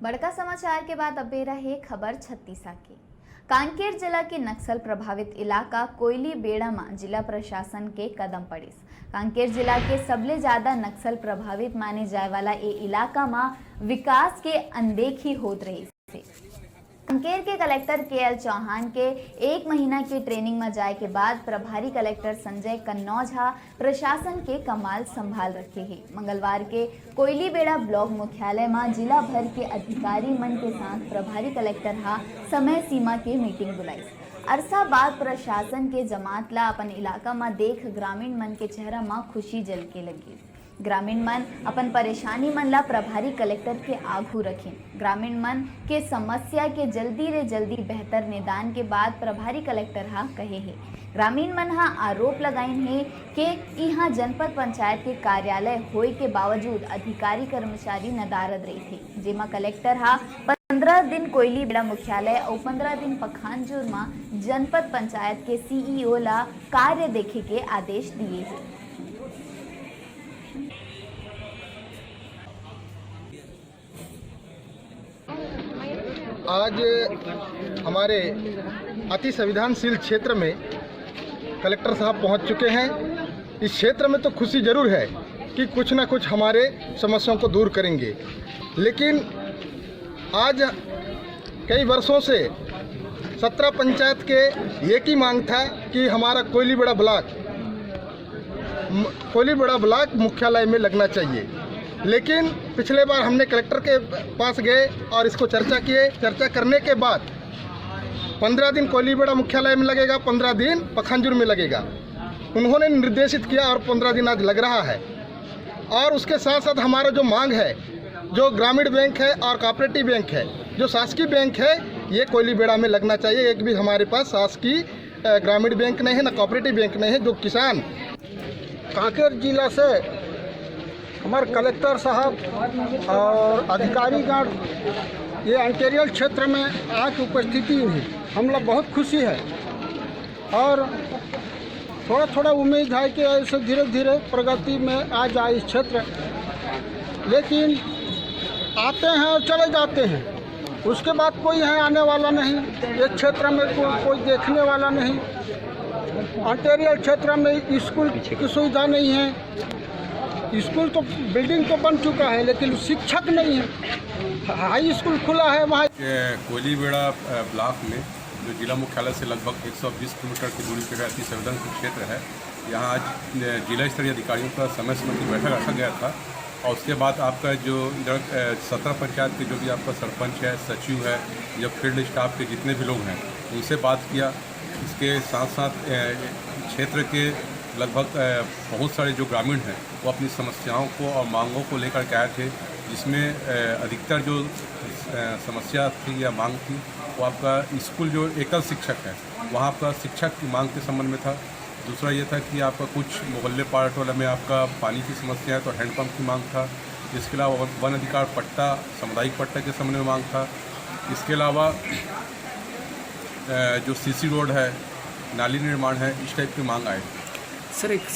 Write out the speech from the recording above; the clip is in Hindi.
बड़का समाचार के बाद अब रहे खबर छत्तीसा की। कांकेर जिला के नक्सल प्रभावित इलाका कोयली बेड़ा में जिला प्रशासन के कदम पड़ीस। कांकेर जिला के सबले ज्यादा नक्सल प्रभावित माने जाए वाला ये इलाका में विकास के अनदेखी होत रही थी। कांकेर के कलेक्टर के.एल. चौहान के 1 महीना की ट्रेनिंग में जाए के बाद प्रभारी कलेक्टर संजय कन्नौज प्रशासन के कमाल संभाल रखे हैं। मंगलवार के कोयली बेड़ा ब्लॉक मुख्यालय में जिला भर के अधिकारी मन के साथ प्रभारी कलेक्टर समय सीमा के मीटिंग बुलाई। अरसा बाद प्रशासन के जमात ला अपन इलाका में देख ग्रामीण मन के चेहरा में खुशी झलके लगी। ग्रामीण मन अपन परेशानी मन ला प्रभारी कलेक्टर के आगू रखें। ग्रामीण मन के समस्या के जल्दी रे जल्दी बेहतर निदान के बाद प्रभारी कलेक्टर कहे है। ग्रामीण मन आरोप लगाइन है कि यहाँ जनपद पंचायत के कार्यालय होए के बावजूद अधिकारी कर्मचारी नदारद रही थे, जेमा कलेक्टर 15 दिन कोयली बेड़ा मुख्यालय और 15 दिन पखानजोर में जनपद पंचायत के सीईओ ला कार्य देखे के आदेश दिए है। आज हमारे अति संवेदनशील क्षेत्र में कलेक्टर साहब पहुंच चुके हैं। इस क्षेत्र में तो खुशी जरूर है कि कुछ ना कुछ हमारे समस्याओं को दूर करेंगे, लेकिन आज कई वर्षों से 17 पंचायत के एक ही मांग था कि हमारा कोयली बेड़ा ब्लॉक मुख्यालय में लगना चाहिए। लेकिन पिछले बार हमने कलेक्टर के पास गए और इसको चर्चा करने के बाद 15 दिन कोयली बेड़ा मुख्यालय में लगेगा, 15 दिन पखानजोर में लगेगा। उन्होंने निर्देशित किया और 15 दिन आज लग रहा है। और उसके साथ साथ हमारा जो मांग है, जो ग्रामीण बैंक है और कोऑपरेटिव बैंक है, जो शासकीय बैंक है, ये कोयली बेड़ा में लगना चाहिए। एक भी हमारे पास शासकीय ग्रामीण बैंक नहीं है, ना कोऑपरेटिव बैंक नहीं है। जो किसान कांकेर जिला से हमारे कलेक्टर साहब और अधिकारीगण ये इंटीरियर क्षेत्र में आज उपस्थिति है, हम लोग बहुत खुशी है और थोड़ा उम्मीद है कि ऐसे धीरे धीरे प्रगति में आ जाए इस क्षेत्र। लेकिन आते हैं और चले जाते हैं, उसके बाद कोई है आने वाला नहीं। इस क्षेत्र में कोई देखने वाला नहीं। इंटीरियर क्षेत्र में स्कूल की सुविधा नहीं है। स्कूल तो बिल्डिंग तो बन चुका है, लेकिन शिक्षक नहीं है। हाई स्कूल खुला है वहाँ। कोयली बेड़ा ब्लॉक में जो जिला मुख्यालय से लगभग 120 किलोमीटर की दूरी पर अति संवेदनशील क्षेत्र है, यहाँ आज जिला स्तरीय अधिकारियों का समय समय की बैठक रखा गया था। और उसके बाद आपका जो 17 पंचायत के जो भी आपका सरपंच है, सचिव है, या फील्ड स्टाफ के जितने भी लोग हैं, उनसे बात किया। इसके साथ साथ क्षेत्र के लगभग बहुत सारे जो ग्रामीण हैं वो अपनी समस्याओं को और मांगों को लेकर के आए थे, जिसमें अधिकतर जो समस्या थी या मांग थी वो आपका स्कूल जो एकल शिक्षक है वहाँ आपका शिक्षक की मांग के संबंध में था। दूसरा ये था कि आपका कुछ मोहल्ले पार्टवाला में आपका पानी की समस्या है तो हैंडपम्प की मांग था। इसके अलावा वन अधिकार पट्टा, सामुदायिक पट्टा के संबंध में मांग था। इसके अलावा जो सीसी रोड है, नाली निर्माण है, इस टाइप की मांग आए। सर, एक